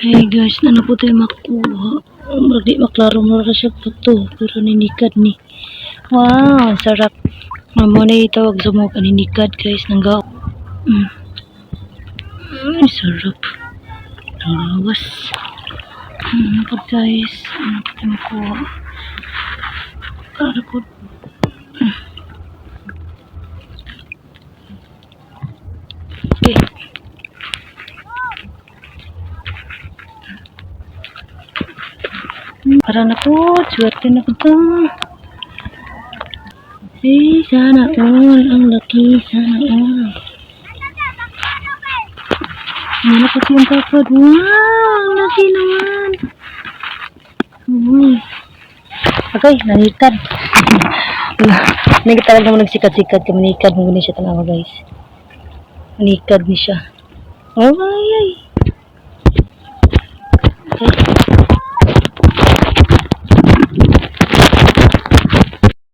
Hey guys, ano po tayo makuha? Di maklaro mo siya po to. Pero ninikad ni. Wow, sarap. Mamo na itawag sa mga kaninikad guys. Nanggaw. Ay, sarap. Nanggawas. Ano guys? Ano po tayo makuha? Ano po? Okay. Para na po, swerte na po ito. Eh, sana all. Ang laki, sana all. Ano pa yung kapad? Wow, ang laki naman. Uy. Okay, nanikad. Hindi talaga naman nagsikat-sikat. Manikad mo siya tanawa guys. Manikad ni siya. Oh, ay, ay.